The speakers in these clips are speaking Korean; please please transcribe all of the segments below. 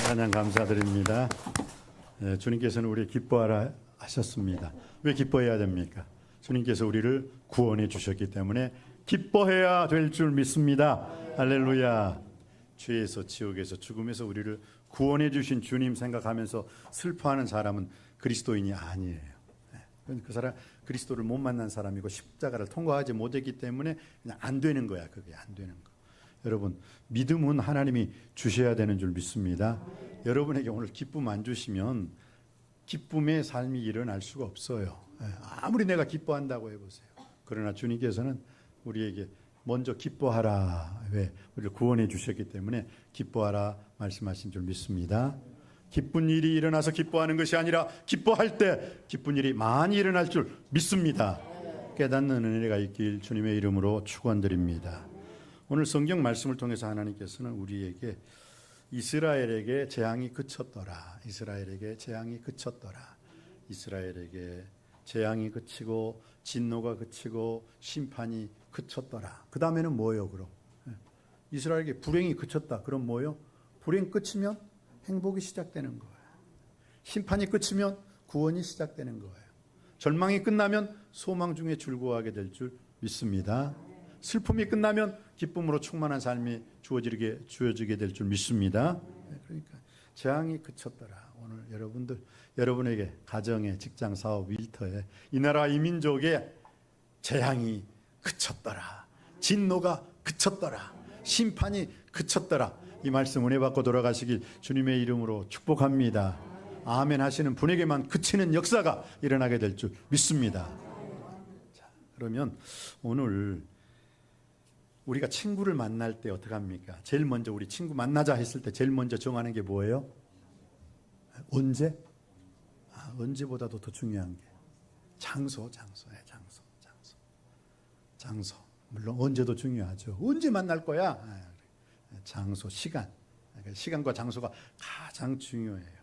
찬양 감사드립니다. 주님께서는 우리 기뻐하라 하셨습니다. 왜 기뻐해야 됩니까? 주님께서 우리를 구원해 주셨기 때문에 기뻐해야 될 줄 믿습니다. 할렐루야. 죄에서, 지옥에서, 죽음에서 우리를 구원해 주신 주님 생각하면서 슬퍼하는 사람은 그리스도인이 아니에요. 그 사람 그리스도를 못 만난 사람이고 십자가를 통과하지 못했기 때문에 그냥 안 되는 거야. 그게 안 되는 거. 여러분, 믿음은 하나님이 주셔야 되는 줄 믿습니다. 여러분에게 오늘 기쁨 안 주시면 기쁨의 삶이 일어날 수가 없어요. 아무리 내가 기뻐한다고 해보세요. 그러나 주님께서는 우리에게 먼저 기뻐하라. 왜? 우리를 구원해 주셨기 때문에 기뻐하라 말씀하신 줄 믿습니다. 기쁜 일이 일어나서 기뻐하는 것이 아니라 기뻐할 때 기쁜 일이 많이 일어날 줄 믿습니다. 깨닫는 은혜가 있길 주님의 이름으로 축원드립니다. 오늘 성경 말씀을 통해서 하나님께서는 우리에게 이스라엘에게 재앙이 그쳤더라. 이스라엘에게 재앙이 그쳤더라. 이스라엘에게 재앙이 그치고 진노가 그치고 심판이 그쳤더라. 그 다음에는 뭐예요? 그럼 이스라엘에게 불행이 그쳤다. 그럼 뭐예요? 불행 끝이면 행복이 시작되는 거예요. 심판이 끝이면 구원이 시작되는 거예요. 절망이 끝나면 소망 중에 즐거워하게 될 줄 믿습니다. 슬픔이 끝나면 기쁨으로 충만한 삶이 주어지게 될 줄 믿습니다. 그러니까 재앙이 그쳤더라. 오늘 여러분에게 가정에, 직장, 사업, 일터에 이 나라 이 민족에 재앙이 그쳤더라. 진노가 그쳤더라. 심판이 그쳤더라. 이 말씀 은혜 받고 돌아가시길 주님의 이름으로 축복합니다. 아멘 하시는 분에게만 그치는 역사가 일어나게 될 줄 믿습니다. 자, 그러면 오늘 우리가 친구를 만날 때 어떻게 합니까? 제일 먼저 우리 친구 만나자 했을 때 제일 먼저 정하는 게 뭐예요? 언제? 언제보다도 더 중요한 게 장소예요. 장소. 물론 언제도 중요하죠. 언제 만날 거야? 장소, 시간. 시간과 장소가 가장 중요해요.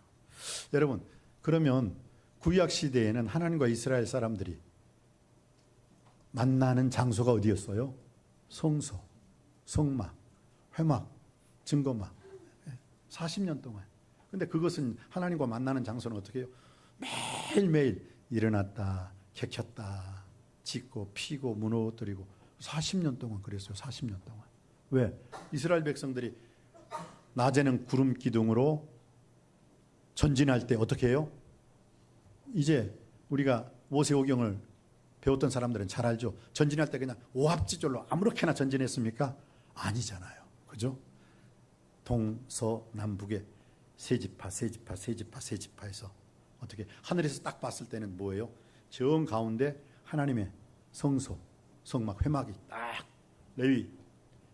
여러분, 그러면 구약 시대에는 하나님과 이스라엘 사람들이 만나는 장소가 어디였어요? 성소, 성막, 회막, 증거막. 40년 동안. 근데 그것은 하나님과 만나는 장소는 어떻게 해요? 매일매일 일어났다, 객혔다, 짓고 피고 무너뜨리고 40년 동안 그랬어요. 40년 동안. 왜? 이스라엘 백성들이 낮에는 구름 기둥으로 전진할 때 어떻게 해요? 이제 우리가 모세오경을 배웠던 사람들은 잘 알죠. 전진할 때 그냥 오합지졸로 아무렇게나 전진했습니까? 아니잖아요. 그죠? 동서남북에 세지파에서 어떻게 하늘에서 딱 봤을 때는 뭐예요? 정 가운데 하나님의 성소, 성막, 회막이 딱 레위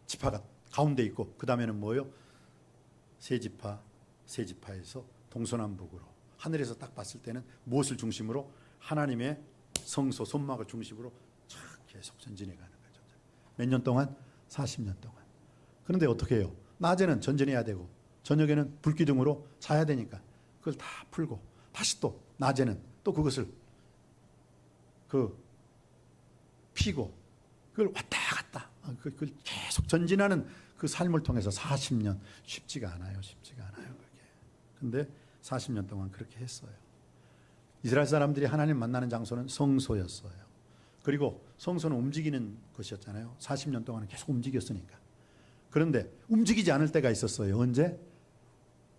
지파가 가운데 있고 그 다음에는 뭐예요? 세지파에서 동서남북으로 하늘에서 딱 봤을 때는 무엇을 중심으로? 하나님의 성소, 손막을 중심으로 쫙 계속 전진해 가는 거죠. 몇 년 동안? 40년 동안. 그런데 어떻게 해요? 낮에는 전진해야 되고 저녁에는 불기둥으로 자야 되니까 그걸 다 풀고 다시 또 낮에는 또 그것을 피고 그걸 왔다 갔다 그걸 계속 전진하는 그 삶을 통해서 40년 쉽지가 않아요. 그게. 근데 40년 동안 그렇게 했어요. 이스라엘 사람들이 하나님 만나는 장소는 성소였어요. 그리고 성소는 움직이는 것이었잖아요. 40년 동안은 계속 움직였으니까. 그런데 움직이지 않을 때가 있었어요. 언제?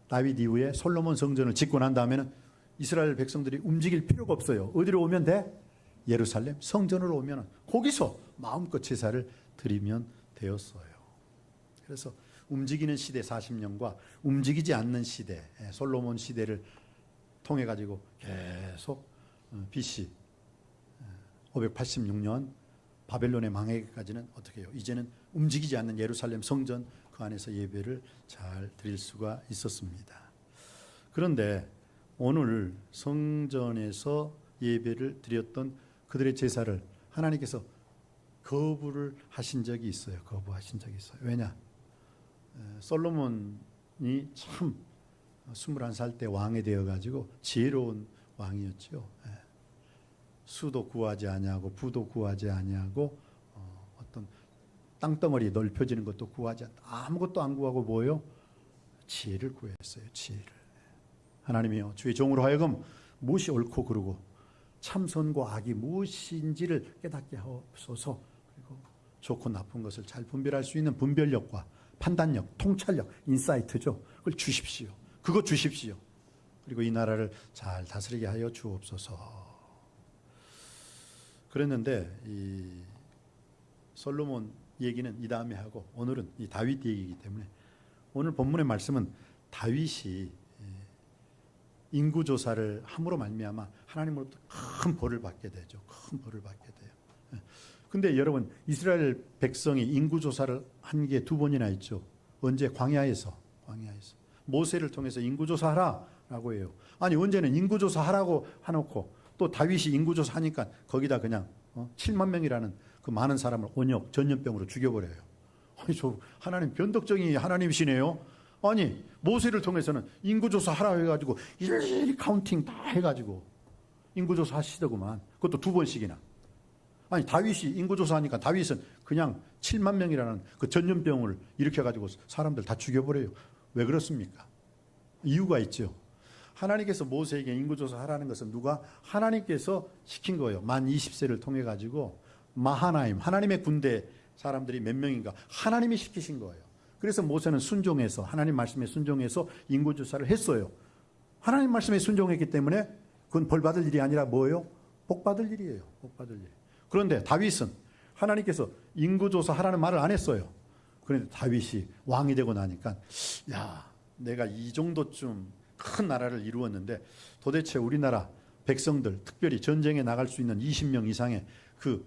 다윗 이후에 솔로몬 성전을 짓고 난 다음에는 이스라엘 백성들이 움직일 필요가 없어요. 어디로 오면 돼? 예루살렘 성전으로 오면 거기서 마음껏 제사를 드리면 되었어요. 그래서 움직이는 시대 40년과 움직이지 않는 시대, 솔로몬 시대를 통해 가지고 계속 BC 586년 바벨론의 망해기까지는 어떻게 해요? 이제는 움직이지 않는 예루살렘 성전 그 안에서 예배를 잘 드릴 수가 있었습니다. 그런데 오늘 성전에서 예배를 드렸던 그들의 제사를 하나님께서 거부를 하신 적이 있어요. 왜냐? 솔로몬이 참 21살 때 왕이 되어가지고 지혜로운 왕이었죠. 수도 구하지 아니하고 부도 구하지 아니하고 어떤 땅덩어리 넓혀지는 것도 구하지 않다. 아무것도 안 구하고 뭐예요? 지혜를 구했어요. 지혜를. 하나님이여 주의 종으로 하여금 무엇이 옳고 그르고 참선과 악이 무엇인지를 깨닫게 하옵소서. 그리고 좋고 나쁜 것을 잘 분별할 수 있는 분별력과 판단력, 통찰력, 인사이트죠. 그걸 주십시오. 그거 주십시오. 그리고 이 나라를 잘 다스리게 하여 주옵소서. 그랬는데 이 솔로몬 얘기는 이 다음에 하고 오늘은 이 다윗 얘기이기 때문에 오늘 본문의 말씀은 다윗이 인구조사를 함으로 말미암아 하나님으로부터 큰 벌을 받게 되죠. 큰 벌을 받게 돼요. 근데 여러분 이스라엘 백성이 인구조사를 한 게 두 번이나 있죠. 언제? 광야에서 모세를 통해서 인구조사하라 라고 해요. 아니 언제는 인구조사하라고 해놓고 또 다윗이 인구조사하니까 거기다 그냥 7만 명이라는 그 많은 사람을 온역 전염병으로 죽여버려요. 아니 저 하나님 변덕쟁이 하나님이시네요. 아니 모세를 통해서는 인구조사 하라 해가지고 일일이 카운팅 다 해가지고 인구조사 하시더구만. 그것도 두 번씩이나. 아니 다윗이 인구조사하니까 다윗은 그냥 7만 명이라는 그 전염병을 일으켜가지고 사람들 다 죽여버려요. 왜 그렇습니까? 이유가 있죠. 하나님께서 모세에게 인구조사 하라는 것은 누가? 하나님께서 시킨 거예요. 만 20세를 통해 가지고 마하나임 하나님의 군대 사람들이 몇 명인가 하나님이 시키신 거예요. 그래서 모세는 순종해서 하나님 말씀에 순종해서 인구조사를 했어요. 하나님 말씀에 순종했기 때문에 그건 벌 받을 일이 아니라 뭐예요? 복 받을 일이에요. 복 받을 일. 그런데 다윗은 하나님께서 인구조사 하라는 말을 안 했어요. 그런데 다윗이 왕이 되고 나니까 야 내가 이 정도쯤 큰 나라를 이루었는데 도대체 우리나라 백성들 특별히 전쟁에 나갈 수 있는 20명 이상의 그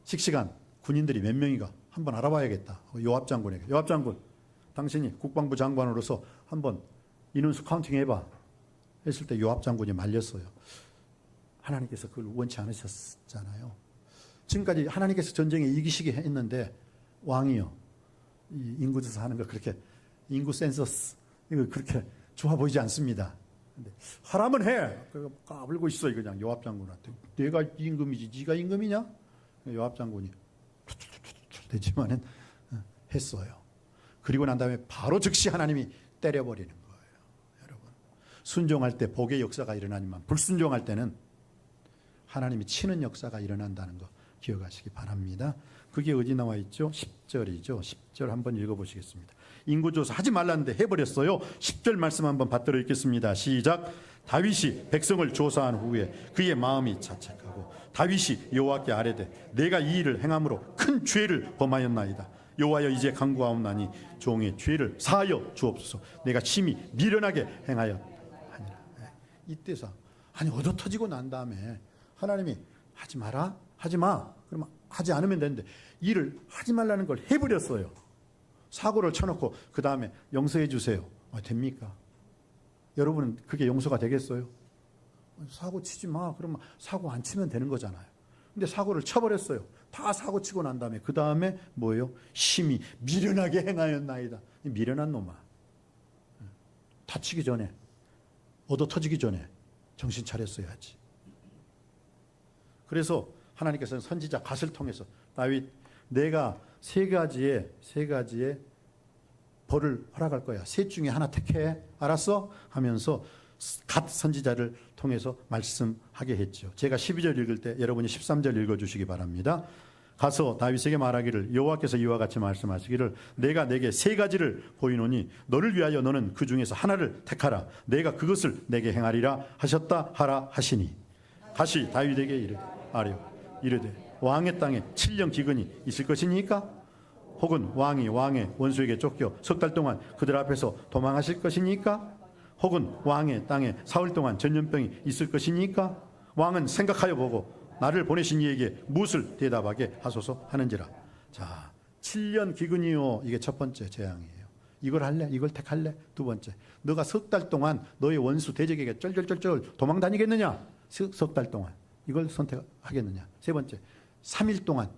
씩씩한 군인들이 몇 명인가 한번 알아봐야겠다. 요압 장군에게 요압 장군 당신이 국방부 장관으로서 한번 인원수 카운팅 해봐 했을 때 요압 장군이 말렸어요. 하나님께서 그걸 원치 않으셨잖아요. 지금까지 하나님께서 전쟁에 이기시게 했는데 왕이요 이 인구조사 하는 거 그렇게 인구 센서스 이거 그렇게 좋아 보이지 않습니다. 근데 하라면 해. 까불고 있어 그냥 요압 장군한테. 내가 임금이지 네가 임금이냐? 요압 장군이 되지만은 했어요. 그리고 난 다음에 바로 즉시 하나님이 때려버리는 거예요. 여러분 순종할 때 복의 역사가 일어나지만 불순종할 때는 하나님이 치는 역사가 일어난다는 거 기억하시기 바랍니다. 그게 어디 나와 있죠? 10절이죠. 10절 한번 읽어보시겠습니다. 인구조사 하지 말랐는데 해버렸어요. 10절 말씀 한번 받들어 읽겠습니다. 시작. 다윗이 백성을 조사한 후에 그의 마음이 자책하고 다윗이 여호와께 아뢰되 내가 이 일을 행함으로 큰 죄를 범하였나이다. 여호와여 이제 간구하옵나니 종의 죄를 사하여 주옵소서. 내가 심히 미련하게 행하였하니라. 이때서 아니 얻어터지고 난 다음에 하나님이 하지 마라 하지 마 그러면 하지 않으면 되는데 일을 하지 말라는 걸 해버렸어요. 사고를 쳐놓고 그 다음에 용서해 주세요. 됩니까? 여러분은 그게 용서가 되겠어요? 사고 치지 마. 그러면 사고 안 치면 되는 거잖아요. 근데 사고를 쳐버렸어요. 다 사고 치고 난 다음에 그 다음에 뭐예요? 심히 미련하게 행하였나이다. 미련한 놈아. 다치기 전에 얻어 터지기 전에 정신 차렸어야지. 그래서 하나님께서는 선지자 갓을 통해서 다윗 내가 세 가지의 벌을 허락할 거야. 셋 중에 하나 택해. 알았어? 하면서 갓 선지자를 통해서 말씀하게 했죠. 제가 12절 읽을 때 여러분이 13절 읽어주시기 바랍니다. 가서 다윗에게 말하기를 여호와께서 이와 같이 말씀하시기를 내가 내게 세 가지를 보이노니 너를 위하여 너는 그 중에서 하나를 택하라. 내가 그것을 내게 행하리라 하셨다 하라 하시니 다시 다윗에게 이르되 왕의 땅에 7년 기근이 있을 것이니까 혹은 왕이 왕의 원수에게 쫓겨 석 달 동안 그들 앞에서 도망하실 것이니까 혹은 왕의 땅에 사흘 동안 전염병이 있을 것이니까 왕은 생각하여 보고 나를 보내신 이에게 무엇을 대답하게 하소서 하는지라. 자, 7년 기근이요. 이게 첫 번째 재앙이에요. 이걸 할래? 이걸 택할래? 두 번째, 너가 석 달 동안 너의 원수 대적에게 쩔쩔쩔쩔 도망 다니겠느냐? 석 달 동안 이걸 선택하겠느냐? 세 번째, 3일 동안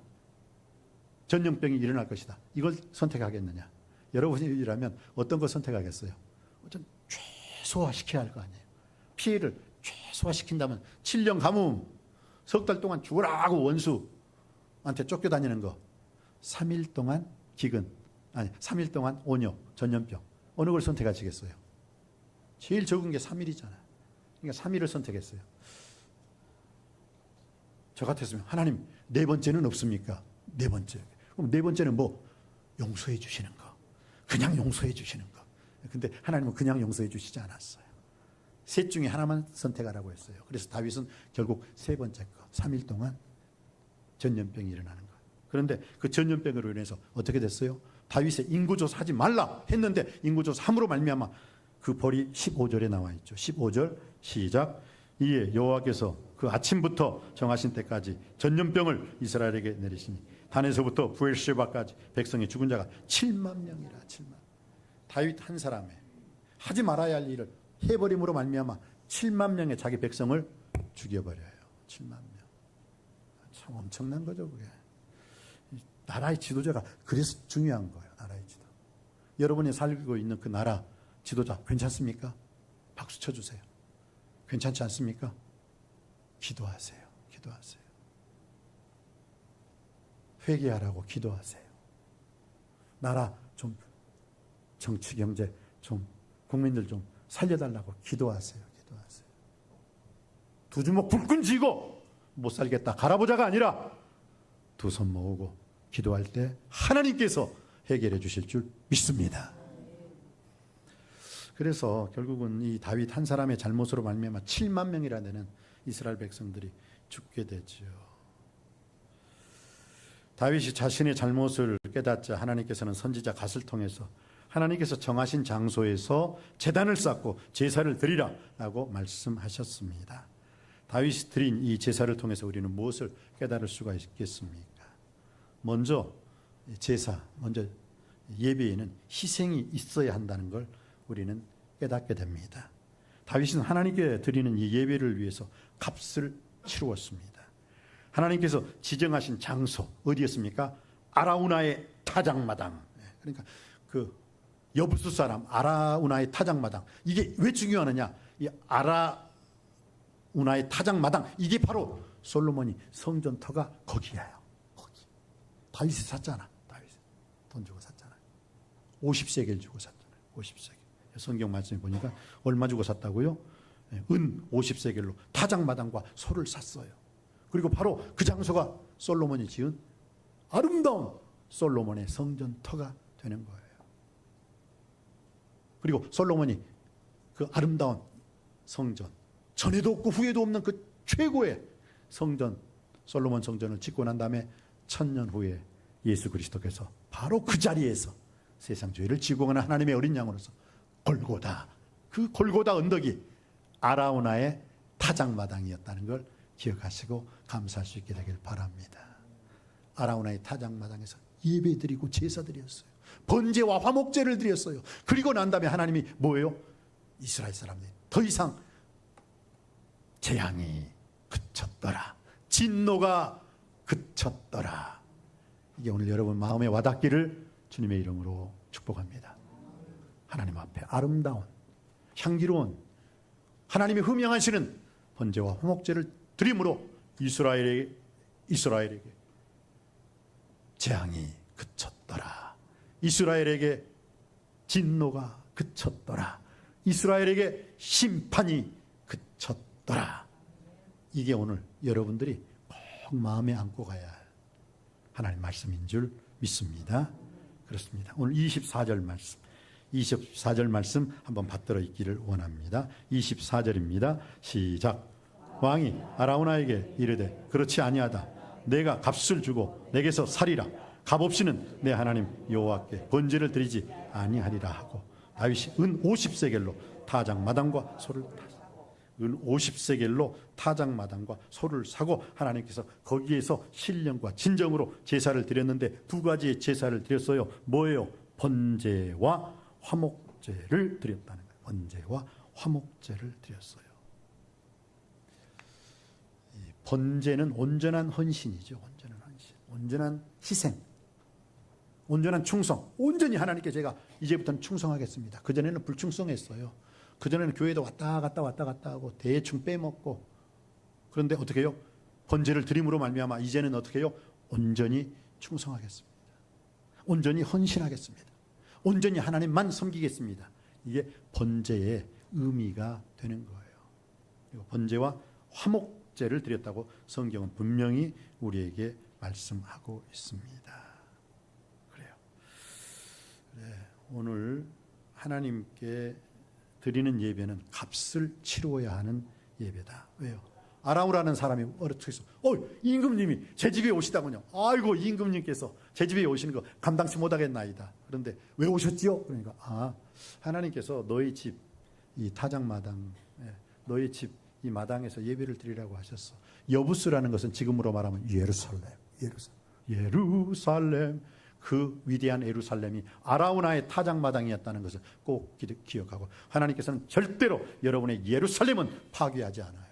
전염병이 일어날 것이다. 이걸 선택하겠느냐? 여러분이라면 어떤 걸 선택하겠어요? 좀 최소화시켜야 할 거 아니에요. 피해를 최소화시킨다면 7년 가뭄, 석 달 동안 죽으라고 원수한테 쫓겨다니는 거, 3일 동안 기근, 아니 3일 동안 온역, 전염병, 어느 걸 선택하시겠어요? 제일 적은 게 3일이잖아요. 그러니까 3일을 선택했어요. 저 같았으면 하나님 네 번째는 없습니까? 네 번째. 그럼 네 번째는 뭐? 용서해 주시는 거. 그냥 용서해 주시는 거. 근데 하나님은 그냥 용서해 주시지 않았어요. 셋 중에 하나만 선택하라고 했어요. 그래서 다윗은 결국 세 번째 거, 3일 동안 전염병이 일어나는 거예요. 그런데 그 전염병으로 인해서 어떻게 됐어요? 다윗의 인구조사 하지 말라 했는데 인구조사 함으로 말미암아 그 벌이 15절에 나와 있죠. 15절 시작. 이에 여호와께서 그 아침부터 정하신 때까지 전염병을 이스라엘에게 내리시니 단에서부터 부엘셰바까지 백성의 죽은 자가 7만 명이라. 7만. 다윗 한 사람의 하지 말아야 할 일을 해버림으로 말미암아 7만 명의 자기 백성을 죽여버려요. 7만 명. 참 엄청난 거죠, 그게. 나라의 지도자가 그래서 중요한 거예요. 나라의 지도. 여러분이 살고 있는 그 나라 지도자 괜찮습니까? 박수 쳐주세요. 괜찮지 않습니까? 기도하세요. 기도하세요. 회개하라고 기도하세요. 나라 좀 정치 경제 좀 국민들 좀 살려달라고 기도하세요. 기도하세요. 두 주먹 불끈 쥐고 못 살겠다 갈아보자가 아니라 두 손 모으고 기도할 때 하나님께서 해결해 주실 줄 믿습니다. 그래서 결국은 이 다윗 한 사람의 잘못으로 말미암아 7만 명이나 되는 이스라엘 백성들이 죽게 되죠. 다윗이 자신의 잘못을 깨닫자 하나님께서는 선지자 갓을 통해서 하나님께서 정하신 장소에서 제단을 쌓고 제사를 드리라라고 말씀하셨습니다. 다윗이 드린 이 제사를 통해서 우리는 무엇을 깨달을 수가 있겠습니까? 먼저 제사, 먼저 예배에는 희생이 있어야 한다는 걸 우리는 깨닫게 됩니다. 다윗은 하나님께 드리는 이 예배를 위해서 값을 치루었습니다. 하나님께서 지정하신 장소 어디였습니까? 아라우나의 타작마당. 그러니까 그 여부수 사람 아라우나의 타작마당. 이게 왜 중요하느냐? 이 아라우나의 타작마당 이게 바로 솔로몬이 성전터가 거기예요. 거기. 다윗이 샀잖아. 다윗이 돈 주고 샀잖아요. 50세겔 주고 샀잖아요. 50세겔. 성경 말씀에 보니까 얼마 주고 샀다고요? 은 50세겔로 타작마당과 소를 샀어요. 그리고 바로 그 장소가 솔로몬이 지은 아름다운 솔로몬의 성전터가 되는 거예요. 그리고 솔로몬이 그 아름다운 성전, 전에도 없고 후에도 없는 그 최고의 성전, 솔로몬 성전을 짓고 난 다음에 1000년 후에 예수 그리스도께서 바로 그 자리에서 세상 죄를 지고 가는 하나님의 어린 양으로서 골고다, 그 골고다 언덕이 아라우나의 타작마당이었다는 걸 기억하시고 감사할 수 있게 되길 바랍니다. 아라우나의 타작마당에서 예배드리고 제사드렸어요. 번제와 화목제를 드렸어요. 그리고 난 다음에 하나님이 뭐예요? 이스라엘 사람들이 더 이상 재앙이 그쳤더라. 진노가 그쳤더라. 이게 오늘 여러분 마음에 와닿기를 주님의 이름으로 축복합니다. 하나님 앞에 아름다운 향기로운 하나님이 흠양하시는 번제와 화목제를 드림으로 이스라엘에게 재앙이 그쳤더라. 이스라엘에게 진노가 그쳤더라. 이스라엘에게 심판이 그쳤더라. 이게 오늘 여러분들이 꼭 마음에 안고 가야 할 하나님 말씀인 줄 믿습니다. 그렇습니다. 오늘 24절 말씀 한번 받들어 있기를 원합니다. 24절입니다. 시작. 왕이 아라우나에게 이르되 그렇지 아니하다. 내가 값을 주고 내게서 살이라. 값 없이는 내 하나님 여호와께 번제를 드리지 아니하리라 하고 다윗이 은 50세겔로 타작마당과 소를 은 50세겔로 타작마당과 소를 사고 하나님께서 거기에서 신령과 진정으로 제사를 드렸는데 두 가지의 제사를 드렸어요. 뭐예요? 번제와 화목제를 드렸다는 거예요. 번제와 화목제를 드렸어요. 번제는 온전한 헌신이죠. 온전한 헌신, 온전한 희생, 온전한 충성. 온전히 하나님께 제가 이제부터는 충성하겠습니다. 그전에는 불충성했어요. 그전에는 교회도 왔다 갔다 하고 대충 빼먹고. 그런데 어떻게 해요? 번제를 드림으로 말미암아 이제는 어떻게 해요? 온전히 충성하겠습니다. 온전히 헌신하겠습니다. 온전히 하나님만 섬기겠습니다. 이게 번제의 의미가 되는 거예요. 그리고 번제와 화목제를 드렸다고 성경은 분명히 우리에게 말씀하고 있습니다. 그래요. 오늘 하나님께 드리는 예배는 값을 치루어야 하는 예배다. 왜요? 아라우라는 사람이 어떻게 임금님이 제 집에 오시다군요. 아이고, 임금님께서 제 집에 오시는 거 감당치 못하겠나이다. 그런데 왜 오셨지요? 그러니까 하나님께서 너희 집 이 타작마당, 너희 집 이 마당에서 예배를 드리라고 하셨어. 여부스라는 것은 지금으로 말하면 예루살렘, 그 위대한 예루살렘이 아라우나의 타작마당이었다는 것을 꼭 기억하고, 하나님께서는 절대로 여러분의 예루살렘은 파괴하지 않아요.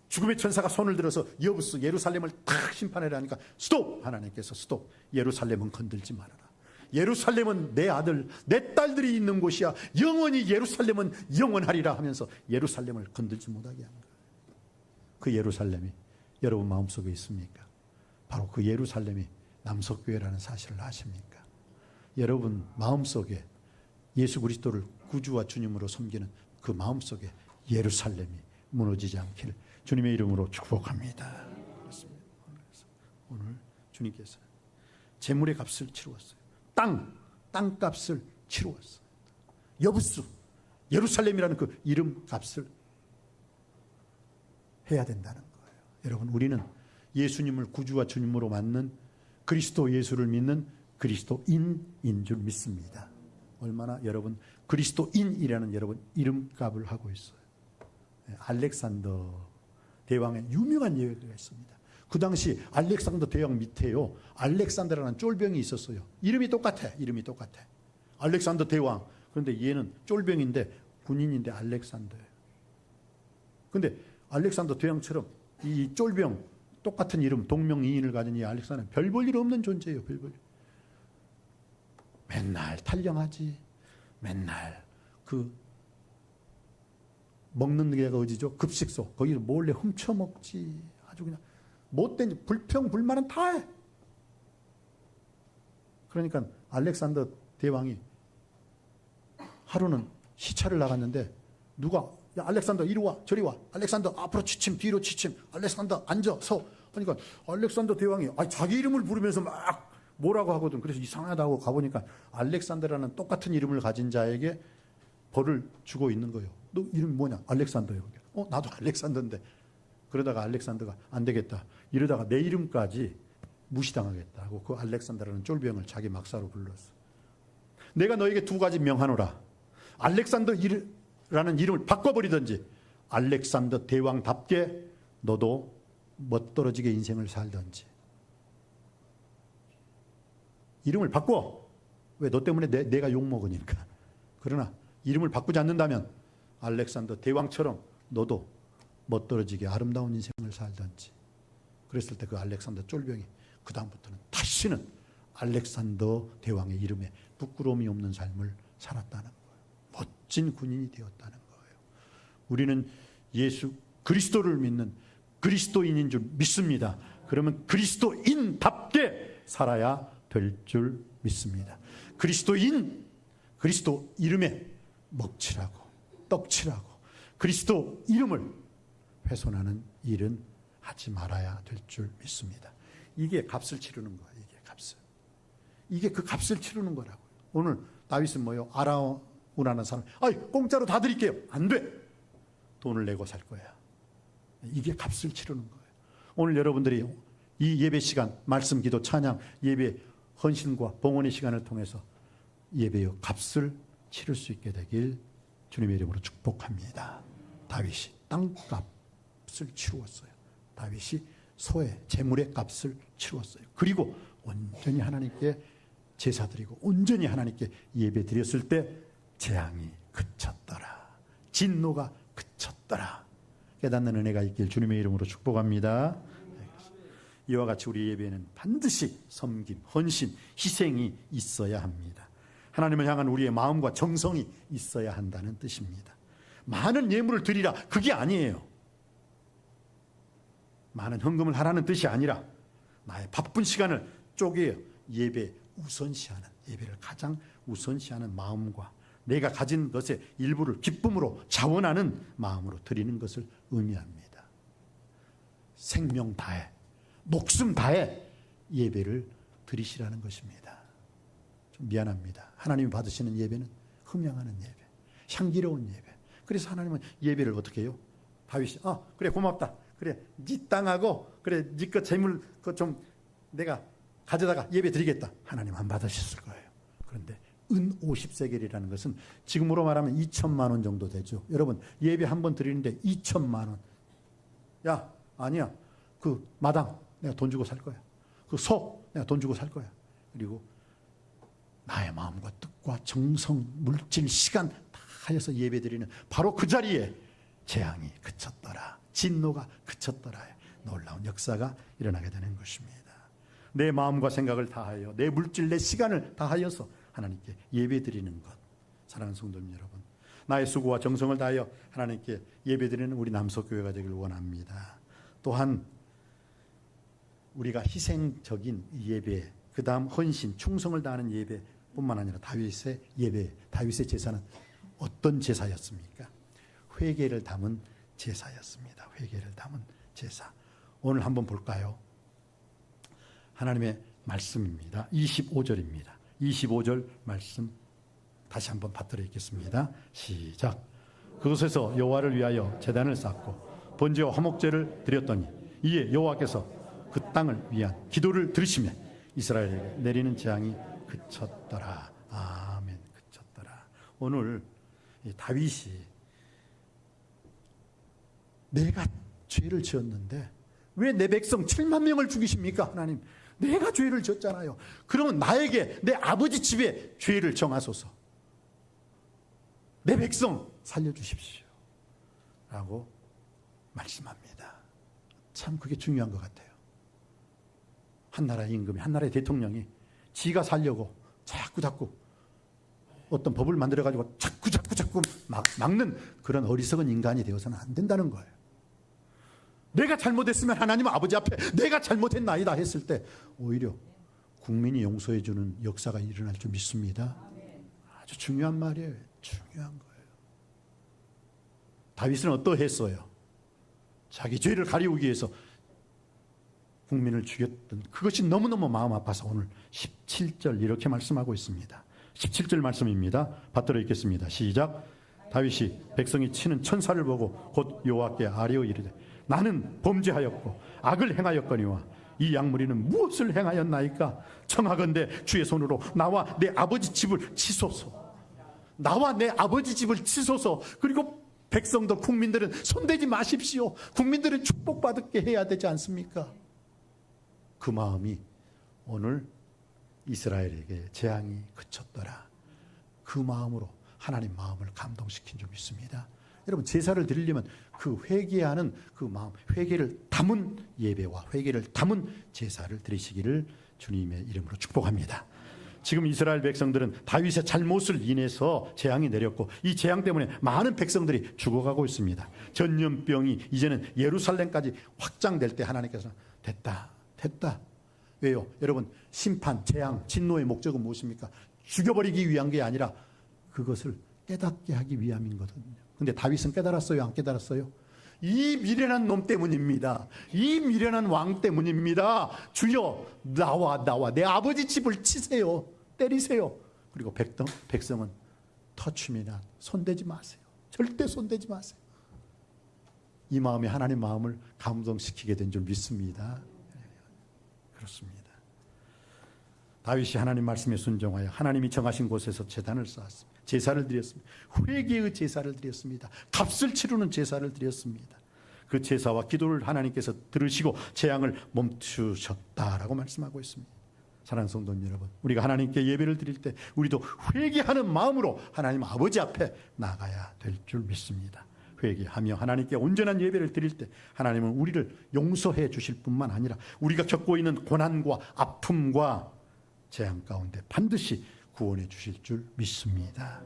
죽음의 천사가 손을 들어서 여부스 예루살렘을 탁 심판하려니까 스톱! 하나님께서 스톱! 예루살렘은 건들지 말아라. 예루살렘은 내 아들, 내 딸들이 있는 곳이야. 영원히 예루살렘은 영원하리라 하면서 예루살렘을 건들지 못하게 하는 거예요. 그 예루살렘이 여러분 마음속에 있습니까? 바로 그 예루살렘이 남석교회라는 사실을 아십니까? 여러분 마음속에 예수 그리스도를 구주와 주님으로 섬기는 그 마음속에 예루살렘이 무너지지 않기를 주님의 이름으로 축복합니다. 그렇습니다. 오늘 주님께서 재물의 값을 치루었어요. 땅값을 치루었어요. 여부스, 예루살렘이라는 그 이름 값을 해야 된다는 거예요. 여러분, 우리는 예수님을 구주와 주님으로 맞는 그리스도 예수를 믿는 그리스도인인 줄 믿습니다. 얼마나 여러분 그리스도인이라는 여러분 이름값을 하고 있어요. 알렉산더 대왕의 유명한 예배가 있습니다. 그 당시 알렉산더 대왕 밑에요, 알렉산더라는 쫄병이 있었어요. 이름이 똑같아. 알렉산더 대왕. 그런데 얘는 쫄병인데 군인인데 알렉산더예요. 그런데 알렉산더 대왕처럼 이 쫄병 똑같은 이름 동명이인을 가진 이 알렉산더는 별 볼 일 없는 존재예요. 별 볼 일. 맨날 탈영하지. 맨날 그 먹는 데가 어디죠? 급식소. 거기를 몰래 훔쳐 먹지. 아주 그냥 못된 불평불만은 다 해. 그러니까 알렉산더 대왕이 하루는 시차를 나갔는데 누가 야 알렉산더 이리 와 저리 와, 알렉산더 앞으로 취침 뒤로 취침, 알렉산더 앉아 서. 그러니까 알렉산더 대왕이 자기 이름을 부르면서 막 뭐라고 하거든. 그래서 이상하다고 가보니까 알렉산더라는 똑같은 이름을 가진 자에게 벌을 주고 있는 거예요. 너 이름이 뭐냐? 알렉산더요. 나도 알렉산더인데. 그러다가 알렉산더가 안 되겠다, 이러다가 내 이름까지 무시당하겠다 하고 그 알렉산더라는 쫄병을 자기 막사로 불렀어. 내가 너에게 두 가지 명하노라. 알렉산더라는 이름을 바꿔버리든지 알렉산더 대왕답게 너도 멋떨어지게 인생을 살든지. 이름을 바꿔. 왜? 너 때문에 내가 욕먹으니까. 그러나 이름을 바꾸지 않는다면 알렉산더 대왕처럼 너도 멋떨어지게 아름다운 인생을 살든지. 그랬을 때 그 알렉산더 쫄병이 그 다음부터는 다시는 알렉산더 대왕의 이름에 부끄러움이 없는 삶을 살았다는 거예요. 멋진 군인이 되었다는 거예요. 우리는 예수 그리스도를 믿는 그리스도인인 줄 믿습니다. 그러면 그리스도인답게 살아야 될 줄 믿습니다. 그리스도인, 그리스도 이름에 먹칠하고 떡칠하고 그리스도 이름을 훼손하는 일은 하지 말아야 될 줄 믿습니다. 이게 값을 치르는 거예요. 이게 그 값을 치르는 거라고요. 오늘 다윗은 뭐요? 아라우라는 사람, 공짜로 다 드릴게요. 안 돼. 돈을 내고 살 거야. 이게 값을 치르는 거예요. 오늘 여러분들이 이 예배 시간, 말씀, 기도, 찬양, 예배, 헌신과 봉헌의 시간을 통해서 예배의 값을 치를 수 있게 되길 주님의 이름으로 축복합니다. 다윗이 땅값을 치루었어요. 다윗이 소의 재물의 값을 치루었어요. 그리고 온전히 하나님께 제사 드리고 온전히 하나님께 예배 드렸을 때 재앙이 그쳤더라. 진노가 그쳤더라. 깨닫는 은혜가 있길 주님의 이름으로 축복합니다. 이와 같이 우리 예배에는 반드시 섬김, 헌신, 희생이 있어야 합니다. 하나님을 향한 우리의 마음과 정성이 있어야 한다는 뜻입니다. 많은 예물을 드리라, 그게 아니에요. 많은 헌금을 하라는 뜻이 아니라 나의 바쁜 시간을 쪼개 예배 우선시하는, 예배를 가장 우선시하는 마음과 내가 가진 것의 일부를 기쁨으로 자원하는 마음으로 드리는 것을 의미합니다. 생명 다해, 목숨 다해 예배를 드리시라는 것입니다. 좀 미안합니다. 하나님이 받으시는 예배는 흠양하는 예배, 향기로운 예배. 그래서 하나님은 예배를 어떻게 해요? 다윗이 그래 고맙다. 그래 네 땅하고 그래 네 거 재물 그 좀 내가 가져다가 예배 드리겠다. 하나님 안 받으셨을 거예요. 그런데 은 50세겔이라는 것은 지금으로 말하면 2천만 원 정도 되죠. 여러분 예배 한 번 드리는데 2천만 원. 야 아니야. 그 마당 내가 돈 주고 살 거야. 그 소 내가 돈 주고 살 거야. 그리고 나의 마음과 뜻과 정성, 물질, 시간 다 하여서 예배 드리는 바로 그 자리에 재앙이 그쳤더라. 진노가 그쳤더라. 놀라운 역사가 일어나게 되는 것입니다. 내 마음과 생각을 다하여 내 물질, 내 시간을 다하여서 하나님께 예배드리는 것. 사랑하는 성도님 여러분, 나의 수고와 정성을 다하여 하나님께 예배드리는 우리 남석교회가 되길 원합니다. 또한 우리가 희생적인 예배, 그 다음 헌신, 충성을 다하는 예배뿐만 아니라 다윗의 예배, 다윗의 제사는 어떤 제사였습니까? 회개를 담은 제사였습니다. 회개를 담은 제사. 오늘 한번 볼까요? 하나님의 말씀입니다. 25절입니다. 25절 말씀 다시 한번 받들어 읽겠습니다. 시작. 그곳에서 여호와를 위하여 제단을 쌓고 번제와 화목제를 드렸더니 이에 여호와께서 그 땅을 위한 기도를 들으시며 이스라엘에게 내리는 재앙이 그쳤더라. 아멘. 그쳤더라. 오늘 다윗이 내가 죄를 지었는데 왜 내 백성 7만 명을 죽이십니까? 하나님, 내가 죄를 지었잖아요. 그러면 나에게 내 아버지 집에 죄를 정하소서. 내 백성 살려주십시오 라고 말씀합니다. 참 그게 중요한 것 같아요. 한 나라의 임금이, 한 나라의 대통령이 지가 살려고 자꾸 어떤 법을 만들어가지고 자꾸 막는 그런 어리석은 인간이 되어서는 안 된다는 거예요. 내가 잘못했으면 하나님 아버지 앞에 내가 잘못했나이다 했을 때 오히려 국민이 용서해 주는 역사가 일어날 줄 믿습니다. 아주 중요한 말이에요. 중요한 거예요. 다윗은 어떠했어요? 자기 죄를 가리우기 위해서 국민을 죽였던 그것이 너무너무 마음 아파서 오늘 17절 이렇게 말씀하고 있습니다. 17절 말씀입니다. 받들어 읽겠습니다. 시작. 다윗이 백성이 치는 천사를 보고 곧 여호와께 아뢰어 이르되 나는 범죄하였고 악을 행하였거니와 이 양무리는 무엇을 행하였나이까? 청하건대 주의 손으로 나와 내 아버지 집을 치소서. 나와 내 아버지 집을 치소서. 그리고 백성들, 국민들은 손대지 마십시오. 국민들은 축복받게 해야 되지 않습니까? 그 마음이 오늘 이스라엘에게 재앙이 그쳤더라. 그 마음으로 하나님 마음을 감동시킨 줄 믿습니다. 여러분 제사를 드리려면 그 회개하는 그 마음, 회개를 담은 예배와 회개를 담은 제사를 드리시기를 주님의 이름으로 축복합니다. 지금 이스라엘 백성들은 다윗의 잘못을 인해서 재앙이 내렸고 이 재앙 때문에 많은 백성들이 죽어가고 있습니다. 전염병이 이제는 예루살렘까지 확장될 때 하나님께서 됐다. 왜요? 여러분 심판, 재앙, 진노의 목적은 무엇입니까? 죽여버리기 위한 게 아니라 그것을 깨닫게 하기 위함이거든요. 근데 다윗은 깨달았어요? 안 깨달았어요? 이 미련한 놈 때문입니다. 이 미련한 왕 때문입니다. 주여 나와 내 아버지 집을 치세요. 때리세요. 그리고 백성은 터치미나 손대지 마세요. 절대 손대지 마세요. 이 마음이 하나님 마음을 감동시키게 된 줄 믿습니다. 그렇습니다. 다윗이 하나님 말씀에 순종하여 하나님이 정하신 곳에서 제단을 쌓았습니다. 제사를 드렸습니다. 회개의 제사를 드렸습니다. 값을 치르는 제사를 드렸습니다. 그 제사와 기도를 하나님께서 들으시고 재앙을 멈추셨다라고 말씀하고 있습니다. 사랑하는 성도님 여러분, 우리가 하나님께 예배를 드릴 때 우리도 회개하는 마음으로 하나님 아버지 앞에 나가야 될 줄 믿습니다. 회개하며 하나님께 온전한 예배를 드릴 때 하나님은 우리를 용서해 주실 뿐만 아니라 우리가 겪고 있는 고난과 아픔과 재앙 가운데 반드시 구원해 주실 줄 믿습니다.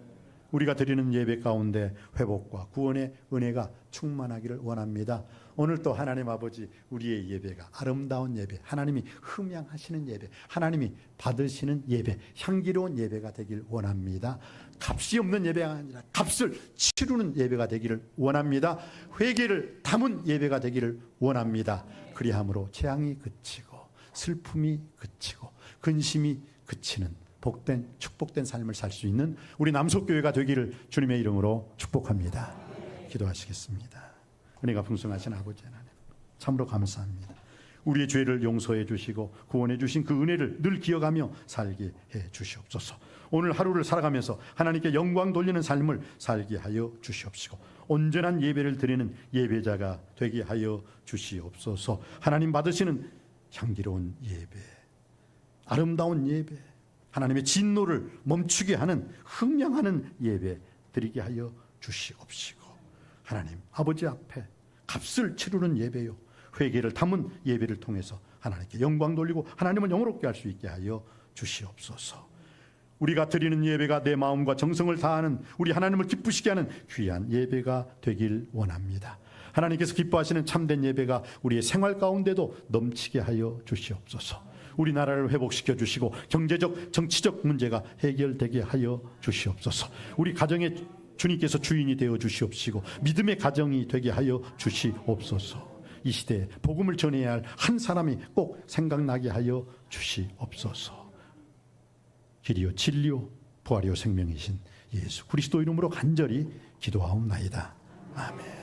우리가 드리는 예배 가운데 회복과 구원의 은혜가 충만하기를 원합니다. 오늘 또 하나님 아버지, 우리의 예배가 아름다운 예배, 하나님이 흠양하시는 예배, 하나님이 받으시는 예배, 향기로운 예배가 되길 원합니다. 값이 없는 예배가 아니라 값을 치르는 예배가 되기를 원합니다. 회개를 담은 예배가 되기를 원합니다. 그리함으로 재앙이 그치고 슬픔이 그치고 근심이 그치는 복된 축복된 삶을 살 수 있는 우리 남속교회가 되기를 주님의 이름으로 축복합니다. 기도하시겠습니다. 은혜가 풍성하신 아버지 하나님, 참으로 감사합니다. 우리의 죄를 용서해 주시고 구원해 주신 그 은혜를 늘 기억하며 살게 해 주시옵소서. 오늘 하루를 살아가면서 하나님께 영광 돌리는 삶을 살게 하여 주시옵시고 온전한 예배를 드리는 예배자가 되게 하여 주시옵소서. 하나님 받으시는 향기로운 예배, 아름다운 예배, 하나님의 진노를 멈추게 하는 흥량하는 예배 드리게 하여 주시옵시고, 하나님 아버지 앞에 값을 치르는 예배요, 회개를 담은 예배를 통해서 하나님께 영광 돌리고 하나님을 영화롭게 할 수 있게 하여 주시옵소서. 우리가 드리는 예배가 내 마음과 정성을 다하는, 우리 하나님을 기쁘시게 하는 귀한 예배가 되길 원합니다. 하나님께서 기뻐하시는 참된 예배가 우리의 생활 가운데도 넘치게 하여 주시옵소서. 우리나라를 회복시켜 주시고 경제적, 정치적 문제가 해결되게 하여 주시옵소서. 우리 가정에 주님께서 주인이 되어 주시옵시고 믿음의 가정이 되게 하여 주시옵소서. 이 시대에 복음을 전해야 할 한 사람이 꼭 생각나게 하여 주시옵소서. 길이요 진리요 부활이요 생명이신 예수 그리스도 이름으로 간절히 기도하옵나이다. 아멘.